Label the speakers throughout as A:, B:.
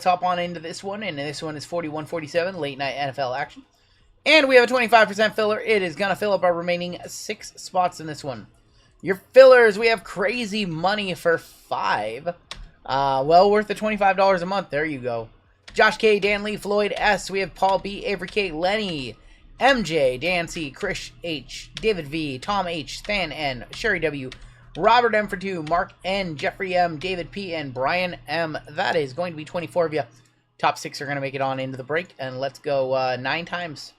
A: Hop on into this one, and this one is 41-47, late night NFL action. And we have a 25% filler. It is going to fill up our remaining 6 spots in this one. Your fillers, we have Crazy Money for 5. Well worth the $25 a month. There you go. Josh K, Dan Lee, Floyd S. We have Paul B, Avery K, Lenny, MJ, Dan C, Krish H, David V, Tom H, Stan N, Sherry W, Robert M for 2, Mark N, Jeffrey M, David P, and Brian M. That is going to be 24 of you. Top 6 are going to make it on into the break, and let's go 9 times.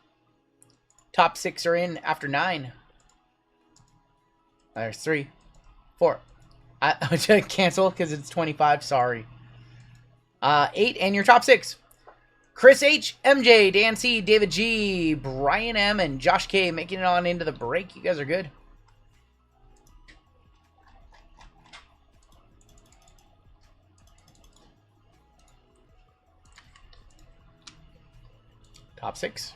A: Top 6 are in after 9. There's 3, 4. I'm going to cancel because it's 25. Sorry. 8, and your top 6. Chris H, MJ, Dan C, David G, Brian M, and Josh K making it on into the break. You guys are good. Top 6.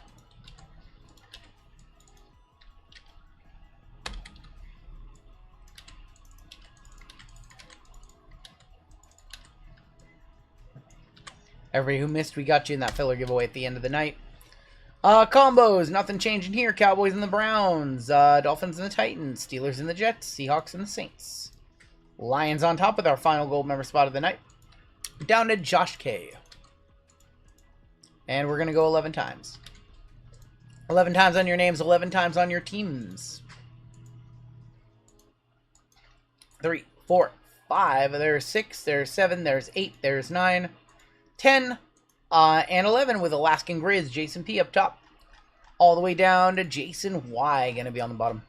A: Everybody who missed, we got you in that filler giveaway at the end of the night. Combos, nothing changing here. Cowboys and the Browns, Dolphins and the Titans, Steelers and the Jets, Seahawks and the Saints. Lions on top with our final gold member spot of the night. Down to Josh K. And we're going to go 11 times. 11 times on your names, 11 times on your teams. 3, 4, 5. There's 6, there's 7, there's 8, there's 9, 10, and 11 with Alaskan Grizz. Jason P up top. All the way down to Jason Y. Going to be on the bottom.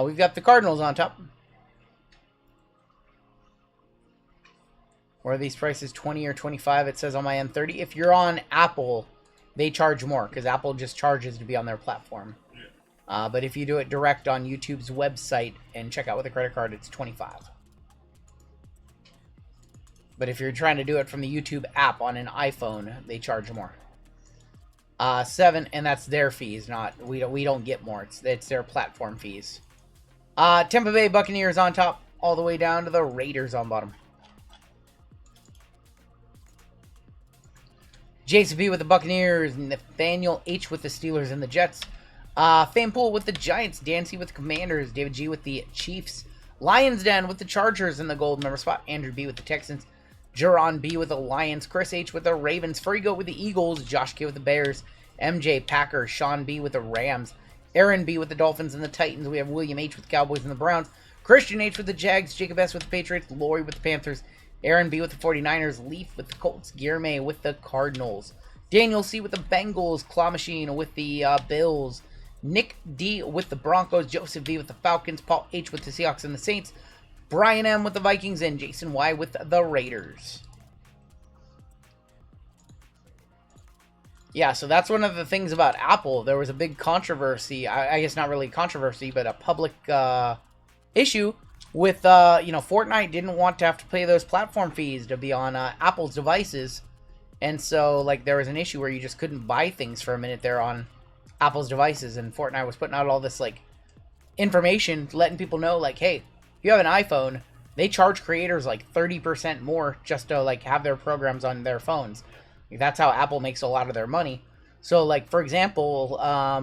A: We've got the Cardinals on top. Or are these prices 20 or 25? It says on my end 30. If you're on Apple, they charge more because Apple just charges to be on their platform. But if you do it direct on YouTube's website and check out with a credit card, it's 25. But if you're trying to do it from the YouTube app on an iPhone, they charge more. 7, and that's their fees, not we don't get more. It's their platform fees. Tampa Bay Buccaneers on top, all the way down to the Raiders on bottom. Jason B with the Buccaneers, Nathaniel H with the Steelers and the Jets. Fanpool with the Giants, Dancy with the Commanders, David G with the Chiefs, Lions Den with the Chargers in the gold member spot, Andrew B with the Texans, Jaron B with the Lions, Chris H with the Ravens, Frigo with the Eagles, Josh K with the Bears, MJ Packers, Sean B with the Rams, Aaron B with the Dolphins and the Titans. We have William H with the Cowboys and the Browns, Christian H with the Jags, Jacob S with the Patriots, Lori with the Panthers, Aaron B with the 49ers, Leaf with the Colts, Guillerme with the Cardinals, Daniel C with the Bengals, Claw Machine with the Bills, Nick D with the Broncos, Joseph V with the Falcons, Paul H with the Seahawks and the Saints, Brian M with the Vikings, and Jason Y with the Raiders. Yeah, so that's one of the things about Apple. There was a big controversy, I guess not really controversy, but a public issue with, Fortnite didn't want to have to pay those platform fees to be on Apple's devices. And so, there was an issue where you just couldn't buy things for a minute there on Apple's devices, and Fortnite was putting out all this information, letting people know hey, if you have an iPhone, they charge creators 30% more just to have their programs on their phones. That's how Apple makes a lot of their money. So for example, I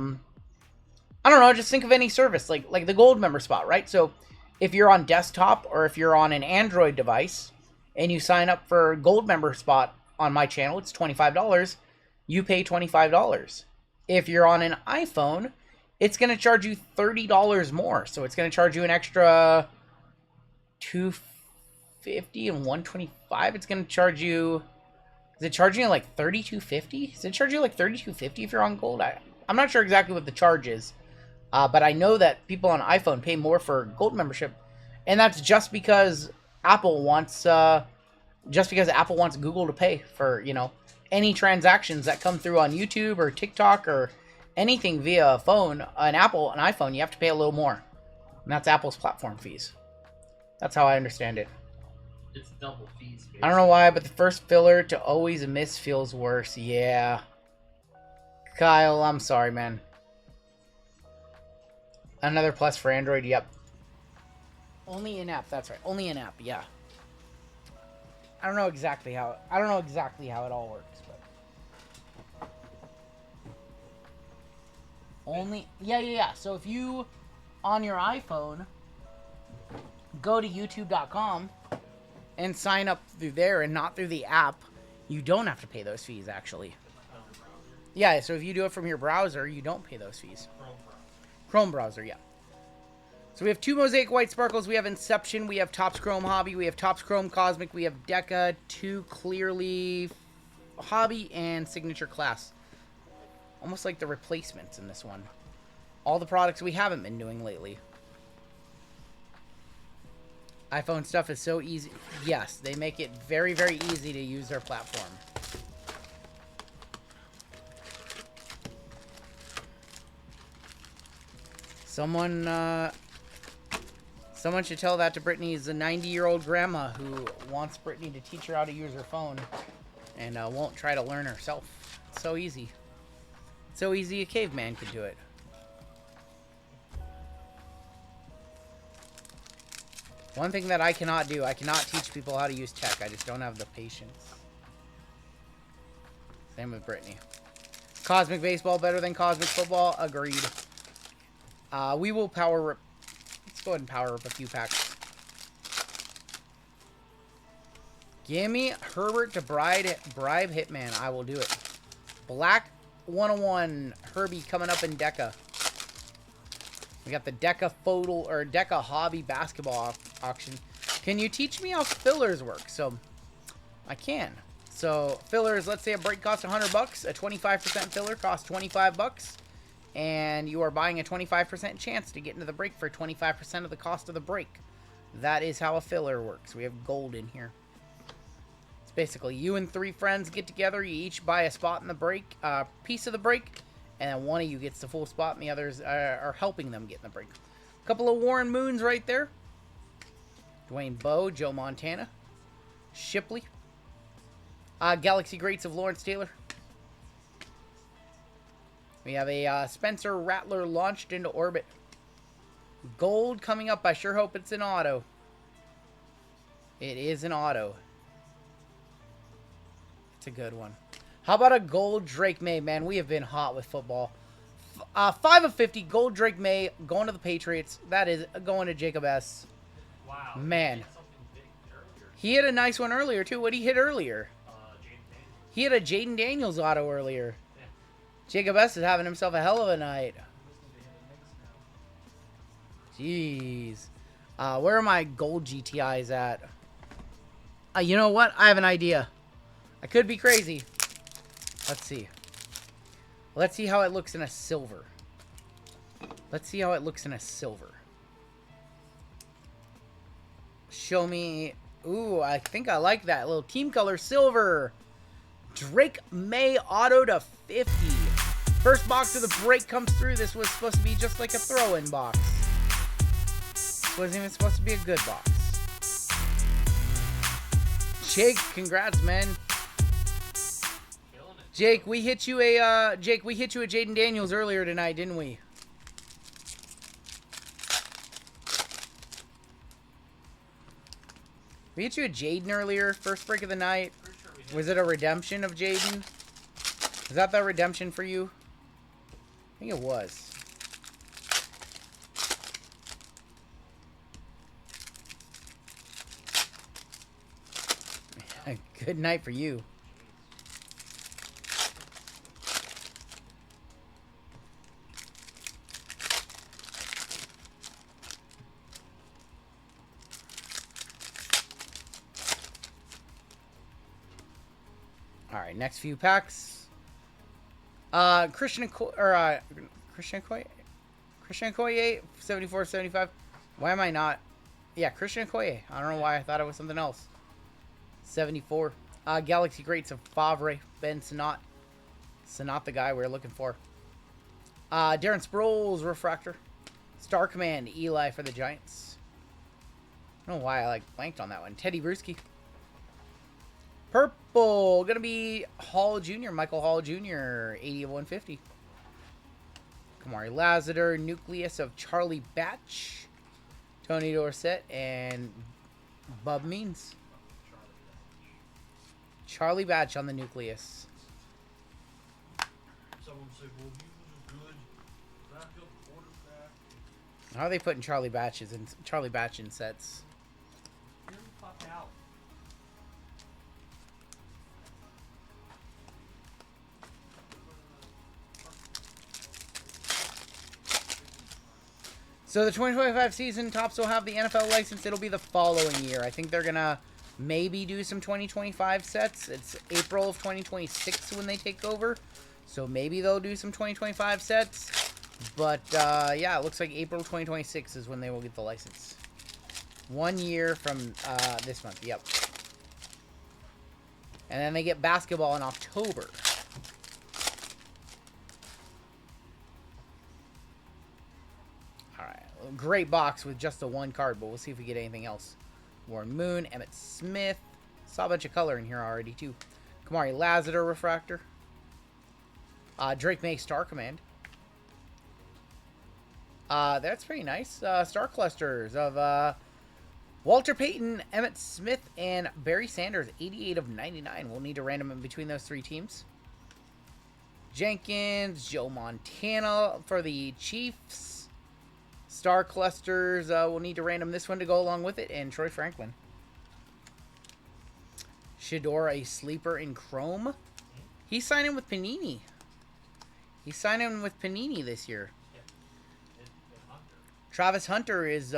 A: don't know, just think of any service like the gold member spot, right? So if you're on desktop or if you're on an Android device and you sign up for gold member spot on my channel, it's $25. You pay $25. If you're on an iPhone, it's going to charge you $30 more. So it's going to charge you an extra $250 and $125. It's going to charge you... Is it charging you $32.50? Does it charge you $32.50 if you're on gold? I'm not sure exactly what the charge is. But I know that people on iPhone pay more for gold membership. And that's just because Apple wants... Google to pay for, any transactions that come through on YouTube or TikTok or anything via a phone, an iPhone, you have to pay a little more. And that's Apple's platform fees. That's how I understand it.
B: It's double fees, basically.
A: I don't know why, but the first filler to always miss feels worse. Yeah. Kyle, I'm sorry, man. Another plus for Android, yep. Only in-app, that's right. Only in-app, yeah. I don't know exactly how it all works, but only yeah. So if you on your iPhone go to youtube.com and sign up through there and not through the app, you don't have to pay those fees actually. Yeah, so if you do it from your browser, you don't pay those fees. Chrome browser, yeah. So we have 2 Mosaic White Sparkles, we have Inception, we have Topps Chrome Hobby, we have Topps Chrome Cosmic, we have Deca, 2 Clearly Hobby, and Signature Class. Almost like the replacements in this one. All the products we haven't been doing lately. iPhone stuff is so easy. Yes, they make it very, very easy to use their platform. Someone should tell that to Brittany's 90-year-old grandma who wants Brittany to teach her how to use her phone and won't try to learn herself. It's so easy. So easy a caveman could do it. One thing that I cannot do, I cannot teach people how to use tech. I just don't have the patience. Same with Brittany. Cosmic Baseball better than Cosmic Football? Agreed. We will power rip. Let's go ahead and power up a few packs. Gimme Herbert to bribe Hitman. I will do it. Black 101 Herbie coming up in Deca. We got the Deca photo or Deca hobby basketball auction. Can you teach me how fillers work? So I can. So fillers, let's say a break costs $100. A 25% filler costs $25. And you are buying a 25% chance to get into the break for 25% of the cost of the break. That is how a filler works. We have gold in here. It's basically you and 3 friends get together. You each buy a spot in the break, piece of the break. And then one of you gets the full spot and the others are helping them get in the break. A couple of Warren Moons right there. Dwayne Bowe, Joe Montana. Shipley. Galaxy Greats of Lawrence Taylor. We have a Spencer Rattler launched into orbit. Gold coming up. I sure hope it's an auto. It is an auto. It's a good one. How about a gold Drake May? Man, we have been hot with football. 5 of 50, gold Drake May going to the Patriots. That is going to Jacob S.
B: Wow.
A: Man.
B: He
A: He hit a nice one earlier, too. What did he hit earlier?
B: Jaden Daniels.
A: He hit a Jaden Daniels auto earlier.
B: Yeah.
A: Jacob S. is having himself a hell of a night. Jeez. Where are my gold GTIs at? You know what? I have an idea. I could be crazy. Let's see. Let's see how it looks in a silver. Let's see how it looks in a silver. Show me. Ooh, I think I like that. Little team color silver. Drake May auto to 50. First box of the break comes through. This was supposed to be just like a throw-in box. This wasn't even supposed to be a good box. Jake, congrats, man. Jake, we hit you a Jaden Daniels earlier tonight, didn't we? We hit you a Jaden earlier, first break of the night. Was it a redemption of Jaden? Was that the redemption for you? I think it was. Good night for you. Alright, next few packs. Christian Okoye, 74, 75. Why am I not? Yeah, Christian Okoye. I don't know why I thought it was something else. 74. Galaxy Greats of Favre, Ben Sinat. Sinat, the guy we're looking for. Darren Sproles, Refractor. Star Command, Eli for the Giants. I don't know why I blanked on that one. Teddy Bruschi. Purple, gonna be Hall Jr., Michael Hall Jr., 80 of 150. Kamari Lassiter, nucleus of Charlie Batch, Tony Dorsett, and Bub Means. Charlie Batch on the nucleus.
B: Someone said, well, he was a good backup quarterback.
A: How are they putting Charlie Batch in sets?
B: Get the fuck out.
A: So the 2025 season, Topps will have the NFL license. It'll be the following year. I think they're going to maybe do some 2025 sets. It's April of 2026 when they take over. So maybe they'll do some 2025 sets. But, yeah, it looks like April 2026 is when they will get the license. 1 year from this month, yep. And then they get basketball in October. Great box with just the one card, but we'll see if we get anything else. Warren Moon, Emmett Smith. Saw a bunch of color in here already, too. Kamari Lassiter refractor. Drake May Star Command. That's pretty nice. Star clusters of Walter Payton, Emmett Smith, and Barry Sanders. 88 of 99. We'll need to random in between those three teams. Jenkins, Joe Montana for the Chiefs. Star clusters, we'll need to random this one to go along with it, and Troy Franklin. Shador, a sleeper in Chrome. He's signing with Panini. He's signing with Panini this year. Travis Hunter is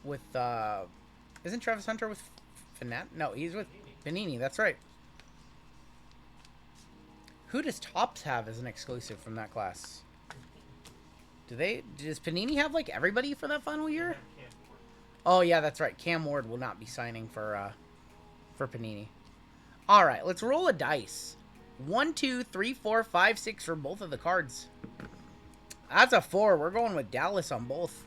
A: with, isn't Travis Hunter with Fanat? No, he's with Panini, that's right. Who does Topps have as an exclusive from that class? Does Panini have, like, everybody for that final year? Oh, yeah, that's right. Cam Ward will not be signing for Panini. All right, let's roll a dice. 1, 2, 3, 4, 5, 6 for both of the cards. That's a 4. We're going with Dallas on both.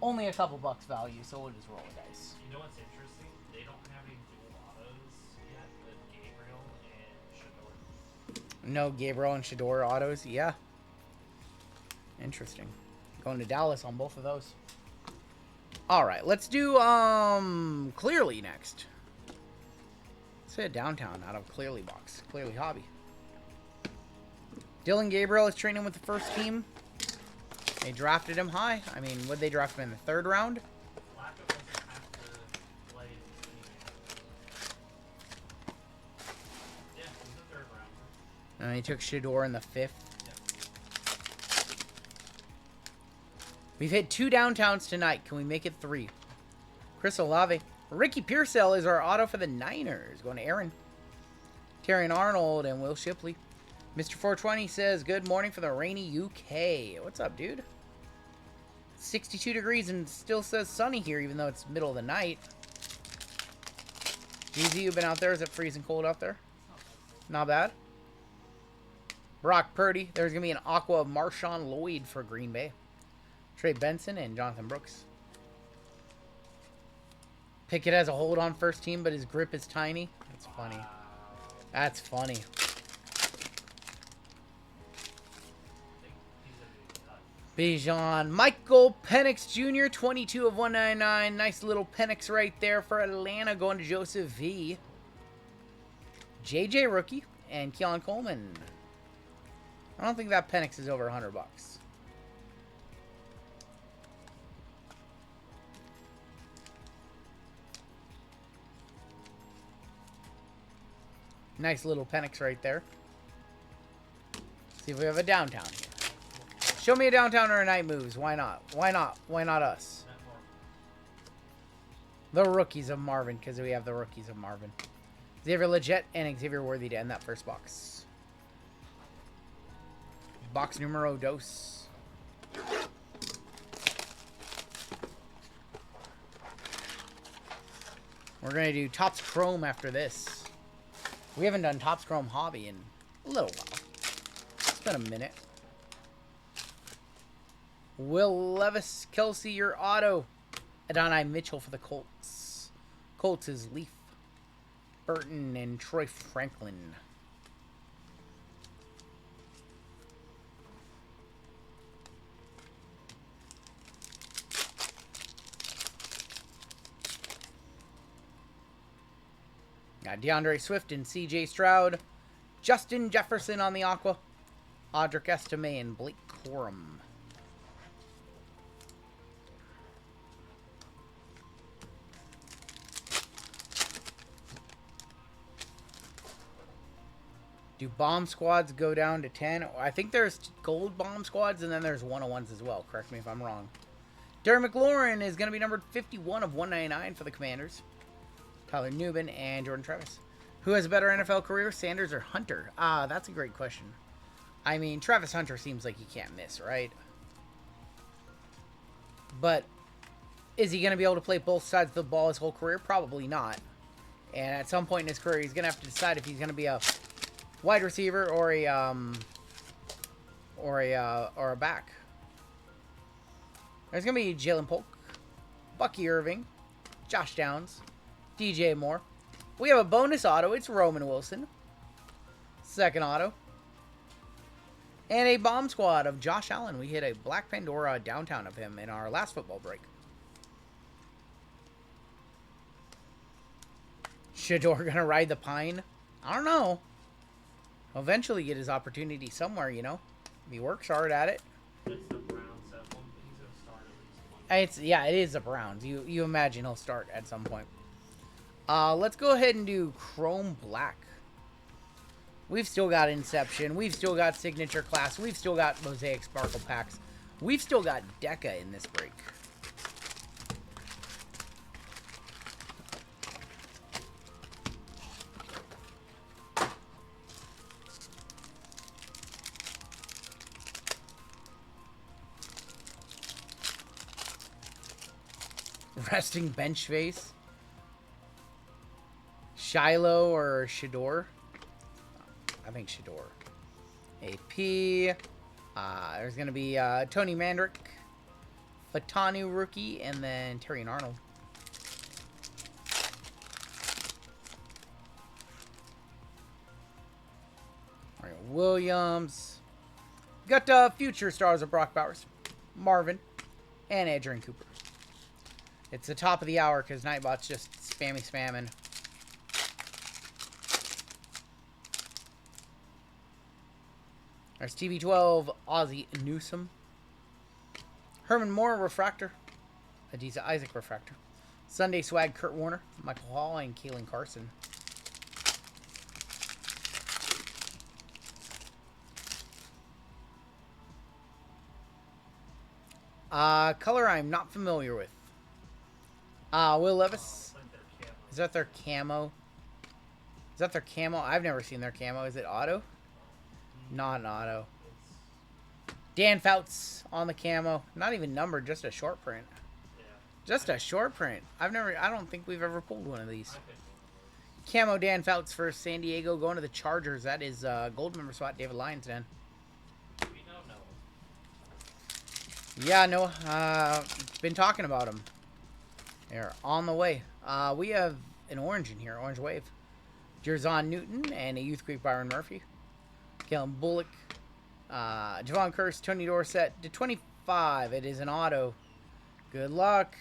A: Only a couple bucks value, so we'll just roll a dice.
B: You know what's interesting? They don't have any dual autos yet with Gabriel and Shador.
A: No Gabriel and Shador autos? Yeah. Interesting. Going to Dallas on both of those. Alright, let's do Clearly next. Let's hit Downtown out of Clearly box. Clearly Hobby. Dylan Gabriel is training with the first team. They drafted him high. I mean, would they draft him in the 3rd round?
B: Flacco doesn't have to play Yeah, he's the 3rd round.
A: And he took Shador in the 5th. We've hit 2 downtowns tonight. Can we make it 3? Chris Olave. Ricky Pearsall is our auto for the Niners. Going to Aaron. Terrion Arnold and Will Shipley. Mr. 420 says, good morning for the rainy UK. What's up, dude? 62 degrees and still says sunny here, even though it's middle of the night. GZ, you've been out there. Is it freezing cold out there? Not bad. Brock Purdy. There's going to be an aqua of Marshawn Lloyd for Green Bay. Trey Benson and Jonathan Brooks. Pickett has a hold on first team, but his grip is tiny. That's funny. That's funny. Bijan. Michael Penix Jr., 22 of 199. Nice little Penix right there for Atlanta, going to Joseph V. JJ rookie and Keon Coleman. I don't think that Penix is over $100. Nice little Penix right there. See if we have a downtown here. Show me a downtown or a night moves. Why not? Why not? Why not us? The rookies of Marvin, because we have the rookies of Marvin. Xavier Legette and Xavier Worthy to end that first box. Box numero dos. We're going to do Topps Chrome after this. We haven't done Topps Chrome Hobby in a little while. It's been a minute. Will Levis, Kelsey, your auto. Adonai Mitchell for the Colts. Colts is Leaf, Burton, and Troy Franklin. Got DeAndre Swift and C.J. Stroud. Justin Jefferson on the Aqua. Audric Estime and Blake Corum. Do bomb squads go down to 10? I think there's gold bomb squads and then there's 101s as well. Correct me if I'm wrong. Darren McLaurin is going to be numbered 51 of 199 for the Commanders. Tyler Newman and Jordan Travis. Who has a better NFL career, Sanders or Hunter? That's a great question. I mean, Travis Hunter seems like he can't miss, right? But is he going to be able to play both sides of the ball his whole career? Probably not. And at some point in his career, he's going to have to decide if he's going to be a wide receiver or a back. There's going to be Jalen Polk, Bucky Irving, Josh Downs, DJ Moore. We have a bonus auto. It's Roman Wilson. Second auto. And a bomb squad of Josh Allen. We hit a Black Pandora downtown of him in our last football break. Shador gonna ride the pine? I don't know. He'll eventually get his opportunity somewhere, you know. If he works hard at it.
B: It's the Browns at one. He's gonna start at least one.
A: Yeah, it is the Browns. You imagine he'll start at some point. Let's go ahead and do Chrome Black. We've still got Inception. We've still got Signature Class. We've still got Mosaic Sparkle Packs. We've still got Deca in this break. Resting bench face. Shiloh or Shador? I think Shador. AP. There's going to be Tony Mandrick, Fatanu rookie, and then Terrion Arnold. Mario Williams. Got future stars of Brock Bowers, Marvin, and Adrian Cooper. It's the top of the hour because Nightbot's just spamming. There's TB12, Ozzie Newsome. Herman Moore, Refractor. Adisa Isaac, Refractor. Sunday Swag, Kurt Warner, Michael Hall, and Kalen Carson. Color I'm not familiar with. Will Levis. Is that their camo? Is that their camo? I've never seen their camo. Is it auto? Not an auto. Dan Fouts on the camo. Not even numbered, just a short print.
B: Yeah.
A: Just a short print. I don't think we've ever pulled one of these. Camo Dan Fouts for San Diego going to the Chargers. That is gold member spot, David Lyons then.
B: We don't know.
A: Yeah, no. Been talking about them. They're on the way. We have an orange in here. Orange Wave. Jerzon Newton and a Youth Creek Byron Murphy. Kellen Bullock, Javon Curse, Tony Dorsett to 25. It is an auto. Good luck.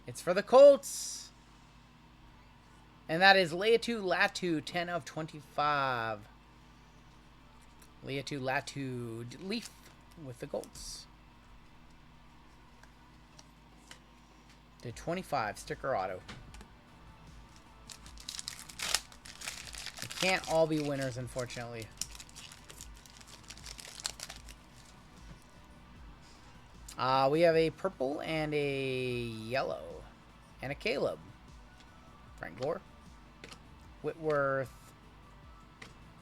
A: It's for the Colts. And that is Leatu Latu, 10 of 25. Leatu Latu Leaf with the Colts. To 25, sticker auto. Can't all be winners, unfortunately. We have a purple and a yellow. And a Caleb. Frank Gore. Whitworth.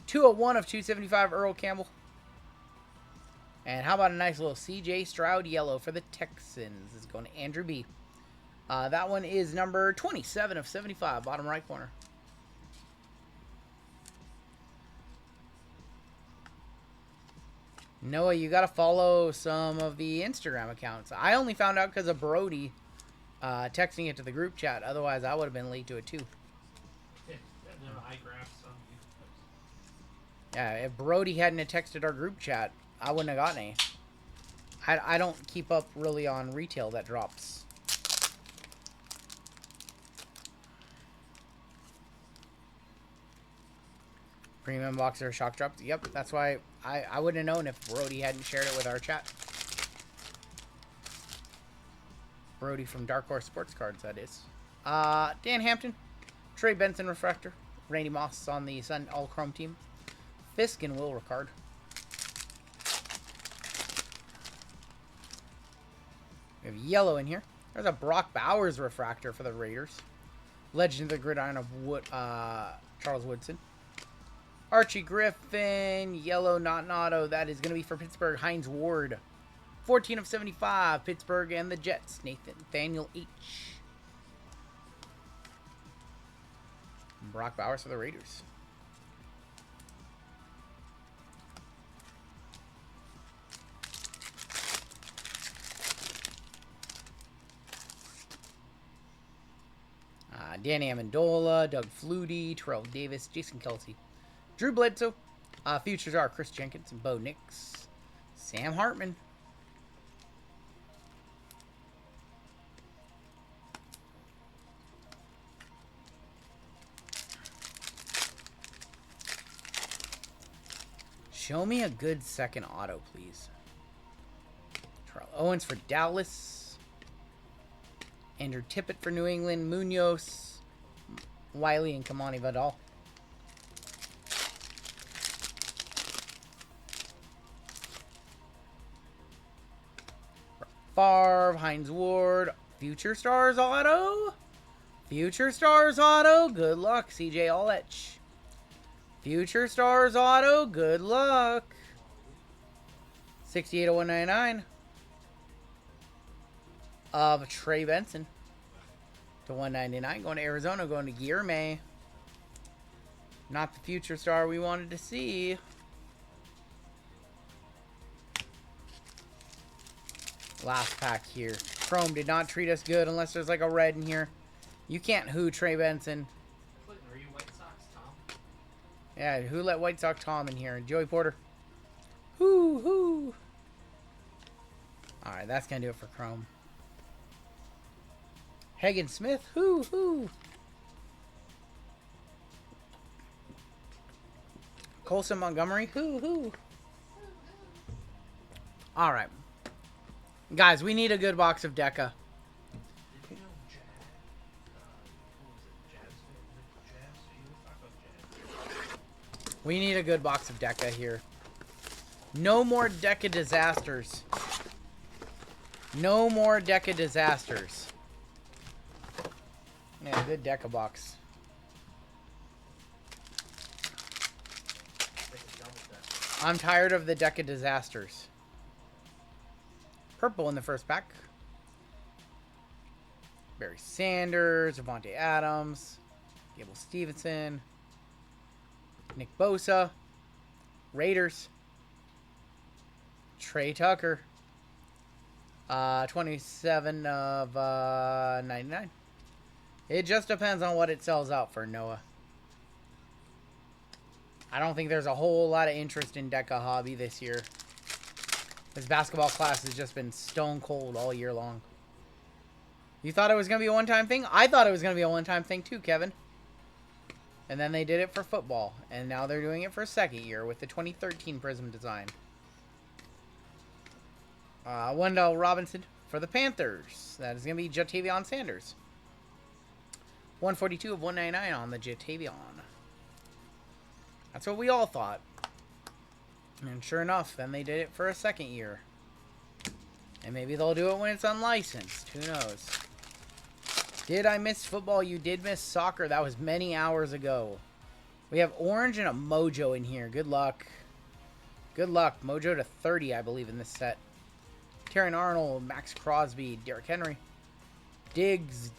A: 201 of 275, Earl Campbell. And how about a nice little C.J. Stroud yellow for the Texans? It's going to Andrew B. That one is number 27 of 75, bottom right corner. Noah, you got to follow some of the Instagram accounts. I only found out because of Brody texting it to the group chat. Otherwise, I would have been late to it too. Yeah, if Brody hadn't texted our group chat, I wouldn't have gotten any. I don't keep up really on retail that drops. Premium Boxer Shock Drops. Yep, that's why I wouldn't have known if Brody hadn't shared it with our chat. Brody from Dark Horse Sports Cards, that is. Dan Hampton, Trey Benson Refractor, Randy Moss on the Sun All Chrome team, Fisk and Will Ricard. We have yellow in here. There's a Brock Bowers Refractor for the Raiders. Legend of the Gridiron of Charles Woodson. Archie Griffin, yellow, not an auto. That is going to be for Pittsburgh, Hines Ward. 14 of 75, Pittsburgh and the Jets, Nathaniel H. And Brock Bowers for the Raiders. Danny Amendola, Doug Flutie, Terrell Davis, Jason Kelsey, Drew Bledsoe. Futures are Chris Jenkins and Bo Nix. Sam Hartman. Show me a good second auto, please. Terrell Owens for Dallas. Andrew Tippett for New England. Munoz. Wiley and Kamani Vidal. Favre, Hines Ward. Future Stars auto. Future Stars auto. Good luck, CJ Olich. Future Stars auto. Good luck. 68 of 199. Of Trey Benson. To 199. Going to Arizona. Going to Guillerme. Not the future star we wanted to see. Last pack here. Chrome did not treat us good unless there's like a red in here. You can't who Trey Benson.
B: Are you White Sox, Tom?
A: Yeah, who let White Sox Tom in here? Joey Porter. Whoo. Alright, that's going to do it for Chrome. Hagen Smith. Whoo. Colson Montgomery. Whoo. Alright. Guys, we need a good box of Deca.
B: Did you know
A: We need a good box of Deca here. No more Deca disasters. No more Deca disasters. Yeah, good Deca box. I'm tired of the Deca disasters. Purple in the first pack. Barry Sanders, Avante Adams, Gable Stevenson, Nick Bosa, Raiders, Trey Tucker, 27 of 99. It just depends on what it sells out for, Noah. I don't think there's a whole lot of interest in Deca Hobby this year. This basketball class has just been stone cold all year long. You thought it was going to be a one-time thing? I thought it was going to be a one-time thing too, Kevin. And then they did it for football. And now they're doing it for a second year with the 2013 Prism design. Wendell Robinson for the Panthers. That is going to be Jatavion Sanders. 142 of 199 on the Jatavion. That's what we all thought. And sure enough, then they did it for a second year. And maybe they'll do it when it's unlicensed. Who knows? Did I miss football? You did miss soccer. That was many hours ago. We have orange and a Mojo in here. Good luck. Good luck. Mojo to 30, I believe, in this set. Terran Arnold, Max Crosby, Derrick Henry, Diggs,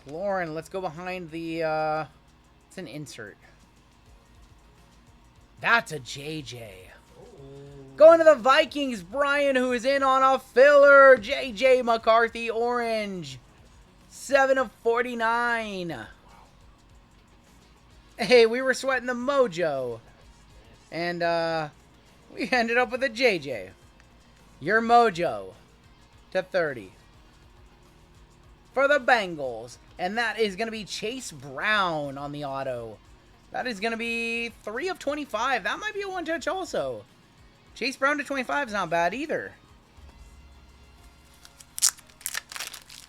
A: Lauren. Let's go behind the, it's an insert. That's a JJ. Going to the Vikings, Brian, who is in on a filler. JJ McCarthy, orange. 7 of 49. Wow. Hey, we were sweating the Mojo. And, we ended up with a JJ. Your Mojo to 30. For the Bengals. And that is going to be Chase Brown on the auto. That is going to be 3 of 25. That might be a one-touch also. Chase Brown to 25 is not bad either.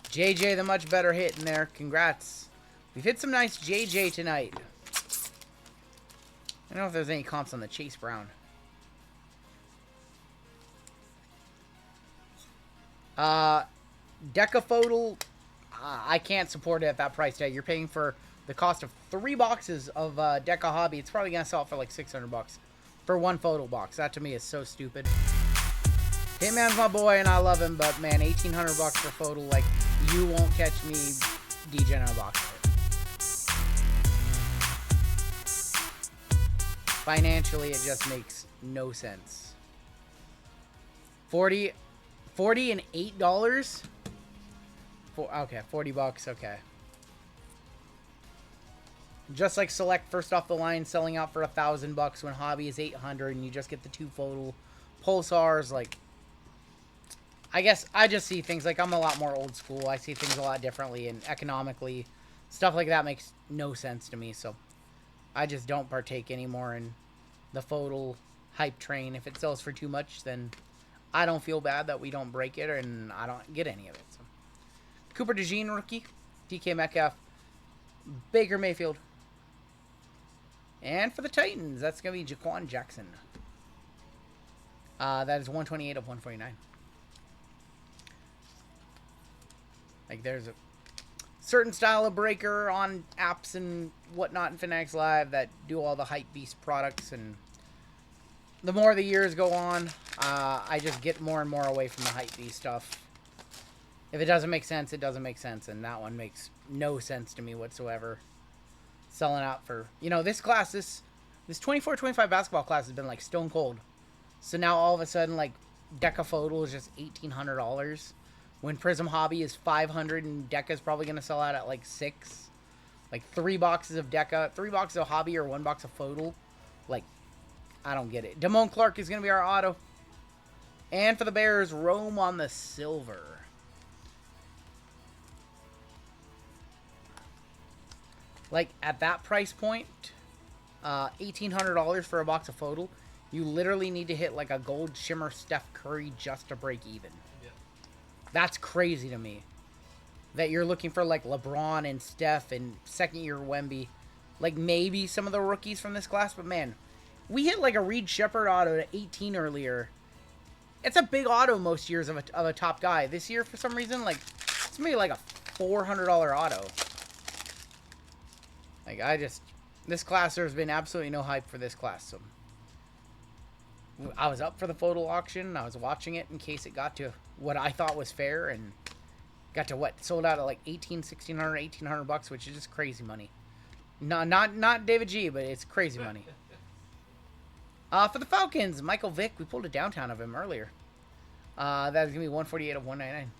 A: JJ, the much better hit in there. Congrats. We've hit some nice JJ tonight. I don't know if there's any comps on the Chase Brown. Decaphotal, I can't support it at that price tag. You're paying for the cost of 3 boxes of Deca Hobby. It's probably going to sell for like $600 for 1 photo box. That to me is so stupid. Hitman's my boy and I love him, but man, $1,800 for photo, like, you won't catch me DJing a box of it. Financially, it just makes no sense. 40 and $8? Okay, $40, okay. Just like Select first off the line selling out for $1,000 when Hobby is $800 and you just get the 2 photo Pulsars. Like, I guess I just see things like, I'm a lot more old school. I see things a lot differently, and economically stuff like that makes no sense to me. So I just don't partake anymore in the photo hype train. If it sells for too much, then I don't feel bad that we don't break it, and I don't get any of it. So Cooper DeJean rookie, DK Metcalf, Baker Mayfield. And for the Titans, that's going to be Jaquan Jackson. That is 128 of 149. Like, there's a certain style of breaker on apps and whatnot in Fanatics Live that do all the Hype Beast products, and the more the years go on, I just get more and more away from the Hype Beast stuff. If it doesn't make sense, it doesn't make sense, and that one makes no sense to me whatsoever. Selling out for, you know, this class, this 24-25 basketball class has been like stone cold. So now all of a sudden, like, Deca Photo is just $1,800. When Prism Hobby is $500 and Deca is probably going to sell out at like $6. Like 3 boxes of Deca, 3 boxes of Hobby or 1 box of Photo. Like, I don't get it. Damone Clark is going to be our auto. And for the Bears, Rome on the silver. Like, at that price point, $1,800 for a box of Photo, you literally need to hit like a gold shimmer Steph Curry just to break even.
B: Yep.
A: That's crazy to me. That you're looking for like LeBron and Steph and second-year Wemby. Like, maybe some of the rookies from this class, but man, we hit like a Reed Shepherd auto at 18 earlier. It's a big auto most years of a top guy. This year, for some reason, like, it's maybe like a $400 auto. Like, this class, there's been absolutely no hype for this class. So I was up for the photo auction. I was watching it in case it got to what I thought was fair, and got to what sold out at like $1,600 which is just crazy money. No, not David G, but it's crazy money. For the Falcons, Michael Vick, we pulled a downtown of him earlier. That is gonna be 148 of 199.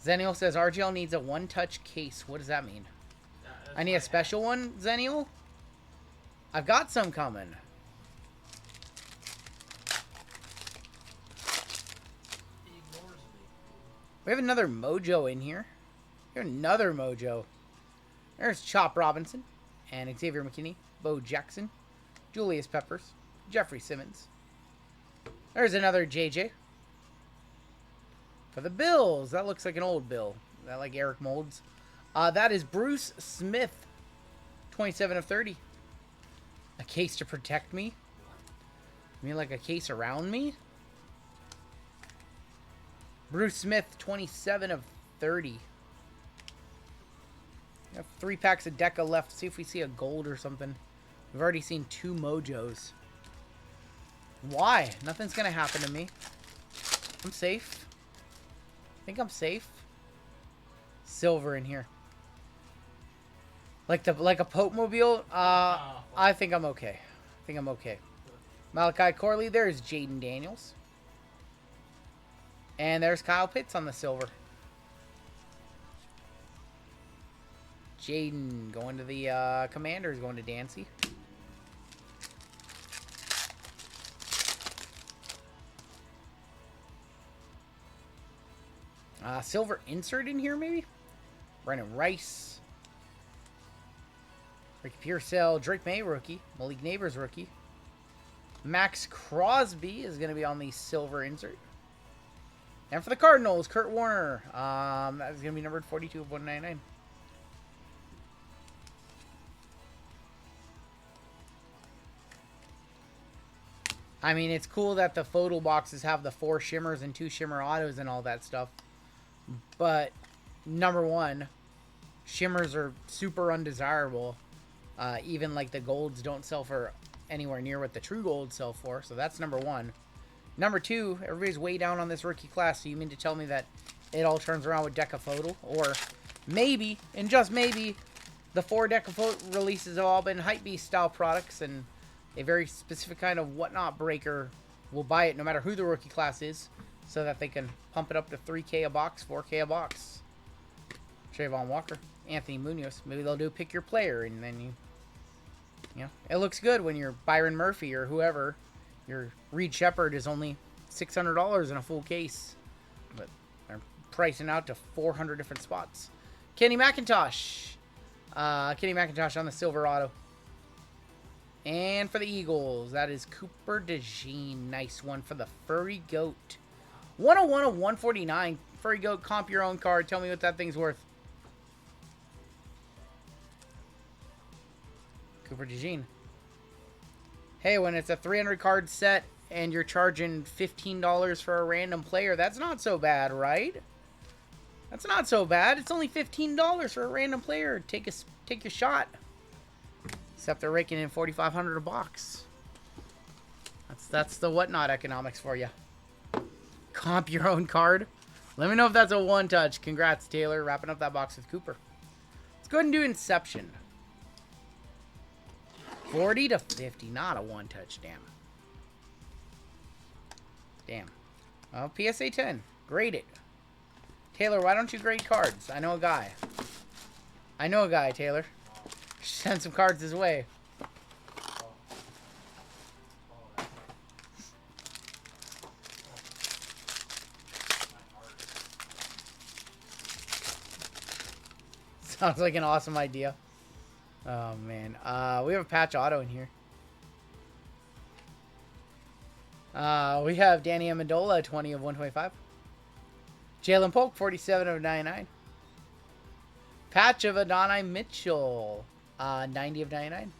A: Zenial says RGL needs a one-touch case. What does that mean? I need a special one, Zenial? I've got some coming.
B: He ignores me.
A: We have another Mojo in here. We have another Mojo. There's Chop Robinson and Xavier McKinney, Bo Jackson, Julius Peppers, Jeffrey Simmons. There's another JJ. For the Bills, that looks like an old Bill. That like Eric Molds. That is Bruce Smith, 27 of 30. A case to protect me? You mean like a case around me? Bruce Smith, 27 of 30. We have 3 packs of Deca left. See if we see a gold or something. We've already seen 2 Mojos. Why? Nothing's going to happen to me. I'm safe. I think I'm safe. Silver in here. Like a Pope Mobile? I think I'm okay. I think I'm okay. Malachi Corley, there's Jaden Daniels. And there's Kyle Pitts on the silver. Jaden going to the Commanders, going to Dancy. Silver insert in here, maybe? Brandon Rice. Ricky Pearsall, Drake May rookie. Malik Neighbors rookie. Max Crosby is going to be on the silver insert. And for the Cardinals, Kurt Warner. That is going to be numbered 42 of 199. I mean, it's cool that the photo boxes have the 4 shimmers and 2 shimmer autos and all that stuff. But, number one, shimmers are super undesirable. Even like the golds don't sell for anywhere near what the true golds sell for. So that's number one. Number two, everybody's way down on this rookie class. So you mean to tell me that it all turns around with Decaphoto? Or maybe, and just maybe, the 4 Decaphoto releases have all been Hypebeast style products, and a very specific kind of whatnot breaker will buy it no matter who the rookie class is, so that they can pump it up to 3K a box, 4K a box. Trayvon Walker, Anthony Munoz. Maybe they'll do pick your player, and then you know, it looks good when you're Byron Murphy or whoever. Your Reed Shepard is only $600 in a full case, but they're pricing out to 400 different spots. Kenny McIntosh. Kenny McIntosh on the silver auto. And for the Eagles, that is Cooper DeJean. Nice one for the Furry Goat. 101 of 149. Furry Goat, comp your own card. Tell me what that thing's worth. Cooper DeJean. Hey, when it's a 300 card set and you're charging $15 for a random player, that's not so bad, right? That's not so bad. It's only $15 for a random player. Take a shot. Except they're raking in $4,500 a box. That's the whatnot economics for you. Comp your own card. Let me know if that's a one-touch. Congrats, Taylor. Wrapping up that box with Cooper. Let's go ahead and do Inception. 40 to 50. Not a one-touch. Damn. Damn. Well, PSA 10. Grade it. Taylor, why don't you grade cards? I know a guy. I know a guy, Taylor. Send some cards his way. Sounds like an awesome idea. Oh, man. We have a patch auto in here. We have Danny Amendola, 20 of 125. Jalen Polk, 47 of 99. Patch of Adonai Mitchell, 90 of 99.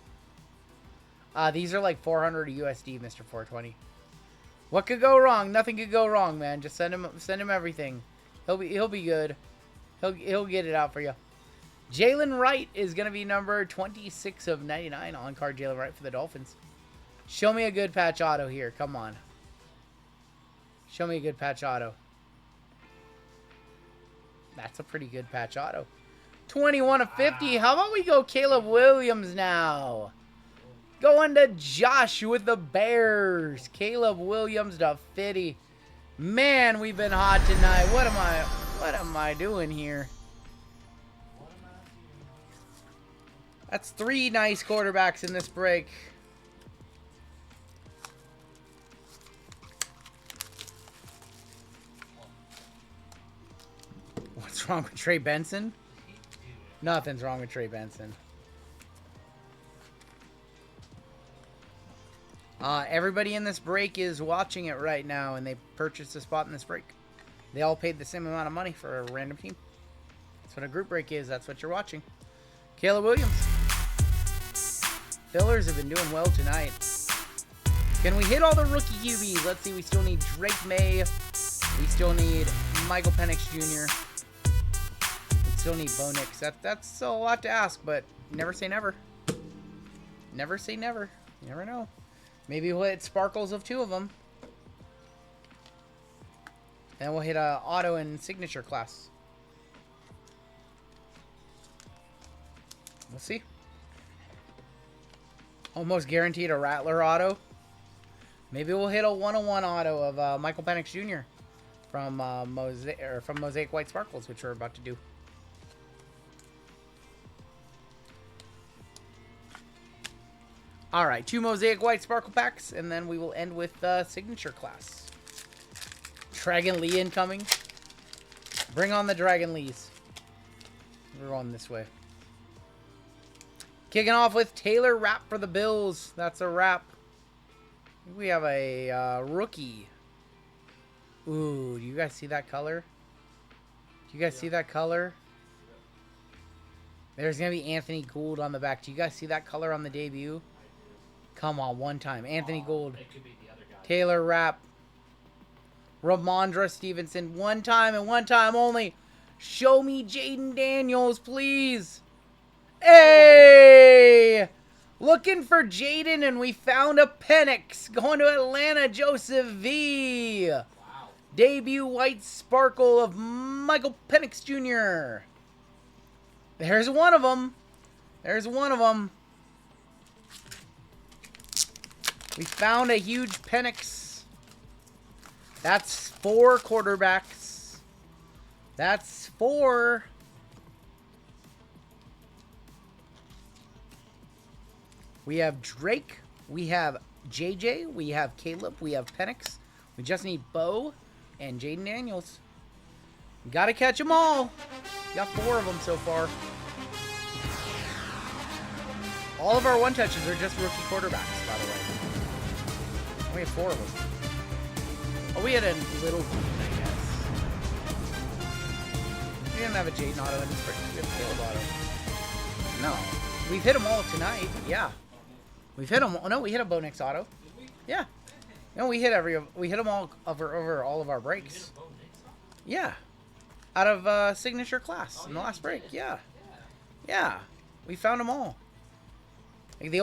A: These are like 400 USD, Mr. 420. What could go wrong? Nothing could go wrong, man. Just send him everything. He'll be good. He'll get it out for you. Jalen Wright is gonna be number 26 of 99 on card. Jalen Wright for the Dolphins. Show me a good patch auto here. Come on. Show me a good patch auto. That's a pretty good patch auto. 21 of 50. How about we go Caleb Williams now? Going to Josh with the Bears. Caleb Williams to 50. Man, we've been hot tonight. What am I doing here? That's 3 nice quarterbacks in this break. What's wrong with Trey Benson? Nothing's wrong with Trey Benson. Everybody in this break is watching it right now, and they purchased a spot in this break. They all paid the same amount of money for a random team. That's what a group break is. That's what you're watching. Caleb Williams. Fillers have been doing well tonight. Can we hit all the rookie QBs? Let's see. We still need Drake May. We still need Michael Penix Jr. We still need Bo Nix. That's a lot to ask, but never say never. Never say never. You never know. Maybe we'll hit sparkles of 2 of them. And we'll hit a auto and signature class. We'll see. Almost guaranteed a Rattler auto. Maybe we'll hit a 101 auto of Michael Penix Jr. from Mosaic White Sparkles, which we're about to do. All right, 2 Mosaic White Sparkle packs, and then we will end with signature class. Dragon Lee incoming. Bring on the Dragon Lees. We're going this way. Kicking off with Taylor Rapp for the Bills. That's a wrap. We have a rookie. Ooh, do you guys see that color? Do you guys see that color? There's going to be Anthony Gould on the back. Do you guys see that color on the debut? Come on, one time. Anthony Gould.
B: It could be the other guy.
A: Taylor Rapp. Ramondre Stevenson. One time and one time only. Show me Jaden Daniels, please. Hey! Looking for Jaden, and we found a Penix. Going to Atlanta, Joseph V.
B: Wow.
A: Debut white sparkle of Michael Penix Jr. There's one of them. There's one of them. We found a huge Penix. That's 4 quarterbacks. That's 4. We have Drake. We have JJ. We have Caleb. We have Penix. We just need Bo and Jaden Daniels. Got to catch them all. Got 4 of them so far. All of our one-touches are just rookie quarterbacks, by the way. We have 4 of them. Oh, we had a little one, I guess. We didn't have a Jaden auto in this break. We have a Caleb auto. No. We've hit them all tonight. Yeah. We've hit them. No, we hit a Bo Nix auto. Yeah. No, we hit them all over all of our breaks. Yeah. Out of signature class in the last break. Yeah. Yeah. We found them all. Like, the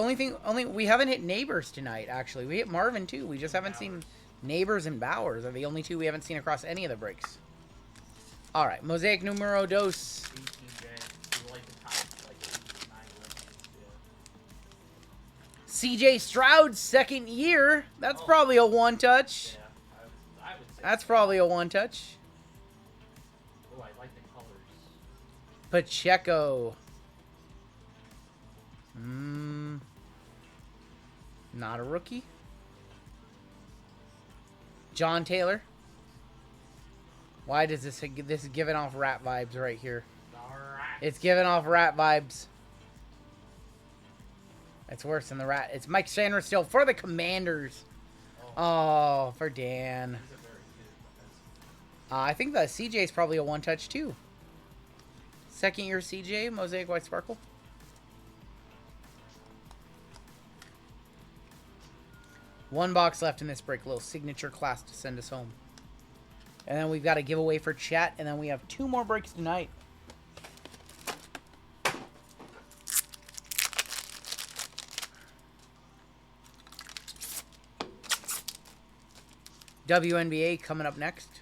A: we haven't hit Neighbors tonight, actually. We hit Marvin, too. We just haven't seen Neighbors and Bowers are the only 2 we haven't seen across any of the breaks. All right. Mosaic numero dos. CJ Stroud, 2nd year. That's probably a one-touch.
B: Yeah, I would say
A: That's probably a one-touch.
B: Oh, I like the colors.
A: Pacheco. Not a rookie. John Taylor. Why does this is giving off rat vibes right here?
B: Alright.
A: It's giving off rat vibes. It's worse than the rat. It's Mike Sanders still for the Commanders. Oh, for Dan.
B: He's a very good defensive.
A: I think the CJ is probably a one-touch too. 2nd year CJ, Mosaic White Sparkle. One box left in this break. Little signature class to send us home. And then we've got a giveaway for chat. And then we have 2 more breaks tonight. WNBA coming up next.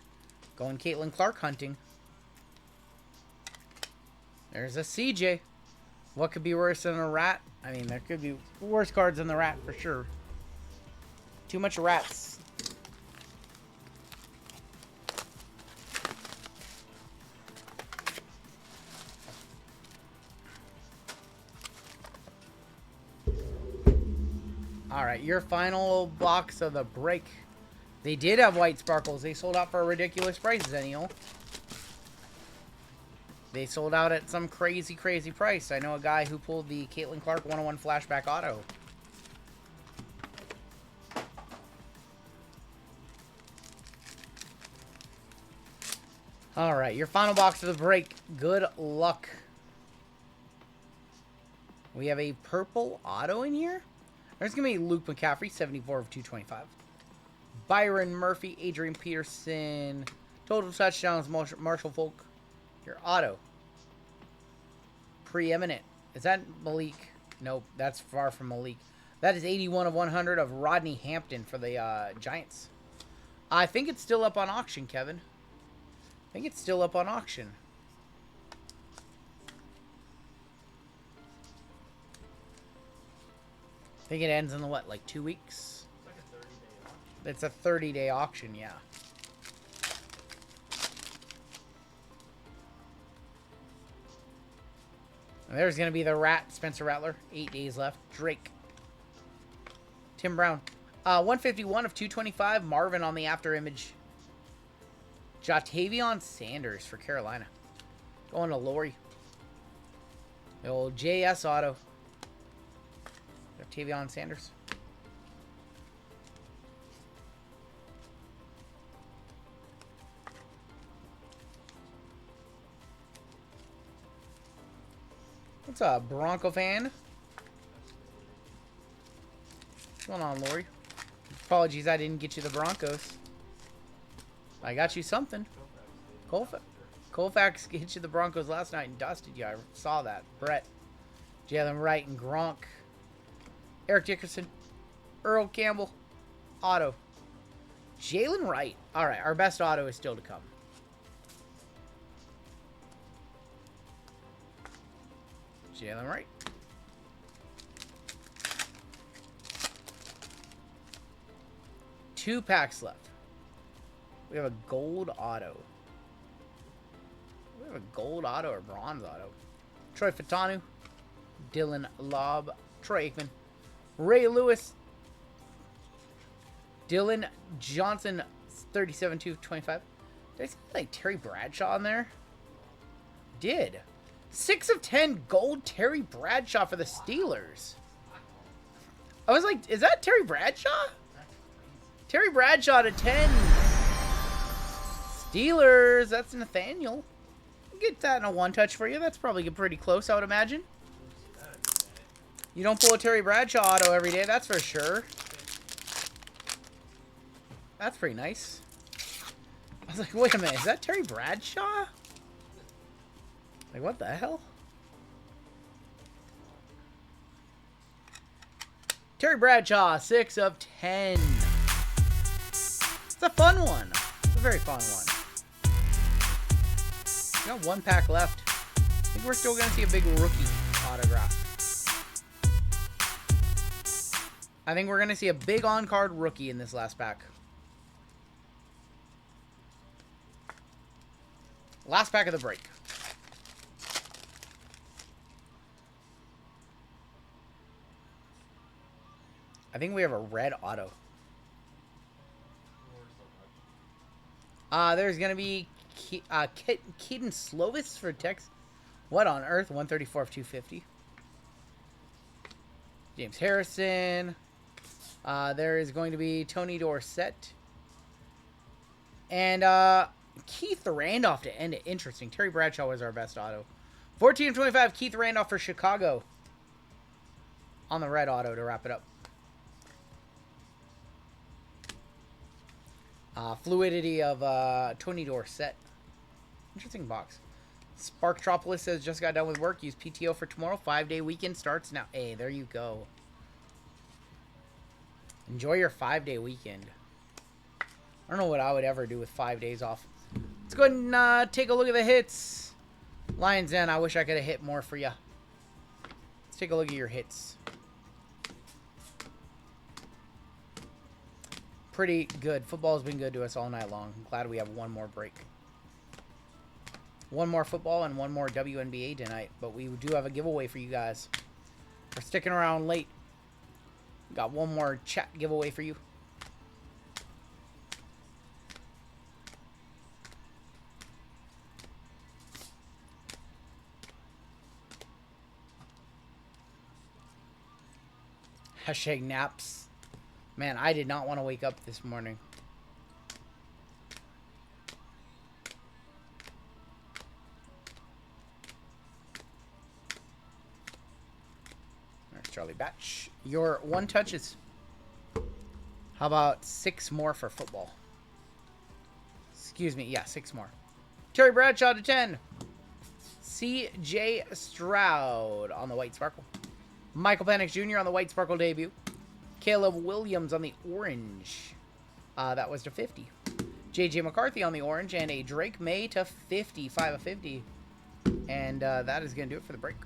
A: Going Caitlin Clark hunting. There's a CJ. What could be worse than a rat? I mean, there could be worse cards than the rat for sure. Too much rats. Alright, your final box of the break. They did have white sparkles. They sold out for a ridiculous price, Zennial. They sold out at some crazy, crazy price. I know a guy who pulled the Caitlin Clark 101 flashback auto. Alright, your final box of the break. Good luck. We have a purple auto in here. There's going to be Luke McCaffrey, 74 of 225. Byron Murphy, Adrian Peterson. Total touchdowns, Marshall Falk. Your auto. Preeminent. Is that Malik? Nope, that's far from Malik. That is 81 of 100 of Rodney Hampton for the Giants. I think it's still up on auction, Kevin. I think it's still up on auction. I think it ends in the, what, like 2 weeks?
B: It's like a 30-day auction.
A: It's a 30-day auction, yeah. And there's going to be the rat, Spencer Rattler. 8 days left. Drake. Tim Brown. 151 of 225. Marvin on the after image. Jatavion Sanders for Carolina. Going to Lori. The old JS auto. Tavion Sanders. What's up, Bronco fan? What's going on, Lori? Apologies, I didn't get you the Broncos. I got you something. Colfax hit you the Broncos last night and dusted you. I saw that. Brett, Jalen Wright, and Gronk. Eric Dickerson, Earl Campbell, auto. Jalen Wright. All right, our best auto is still to come. Jalen Wright. Two packs left. We have a gold auto. We have a gold auto or bronze auto. Troy Fatanu, Dylan Lobb, Troy Aikman, Ray Lewis, Dylan Johnson, 37-25. Did I see like Terry Bradshaw on there? Did. 6 of 10 gold Terry Bradshaw for the Steelers. I was like, is that Terry Bradshaw? Terry Bradshaw to 10. Steelers. That's Nathaniel. Get that in a one-touch for you. That's probably pretty close, I would imagine. You don't pull a Terry Bradshaw auto every day, that's for sure. That's pretty nice. I was like, wait a minute, is that Terry Bradshaw? Like, what the hell? Terry Bradshaw, 6 of 10. It's a fun one. It's a very fun one. We got one pack left. I think we're still going to see a big rookie autograph. I think we're going to see a big on-card rookie in this last pack. Last pack of the break. I think we have a red auto. There's going to be Keaton Slovis for Tex. What on earth? 134 of 250. James Harrison. There is going to be Tony Dorsett. And Keith Randolph to end it. Interesting. Terry Bradshaw was our best auto. 14 of 25. Keith Randolph for Chicago. On the red auto to wrap it up. Fluidity of Tony Dorsett. Interesting box. Sparktropolis says, just got done with work. Use PTO for tomorrow. 5-day weekend starts now. Hey, there you go. Enjoy your 5-day weekend. I don't know what I would ever do with 5 days off. Let's go ahead and take a look at the hits. Lions Den, I wish I could have hit more for you. Let's take a look at your hits. Pretty good. Football's been good to us all night long. I'm glad we have one more break. One more football and one more WNBA tonight. But we do have a giveaway for you guys. We're sticking around late. Got one more chat giveaway for you. Hashtag naps. Man, I did not want to wake up this morning. There's Charlie Batch. Your one touches. How about 6 more for football? Excuse me. Yeah, 6 more. Terry Bradshaw to 10. C.J. Stroud on the white sparkle. Michael Penix Jr. on the white sparkle debut. Caleb Williams on the orange. That was to 50. J.J. McCarthy on the orange. And a Drake May to 50. 5 of 50. And that is going to do it for the break.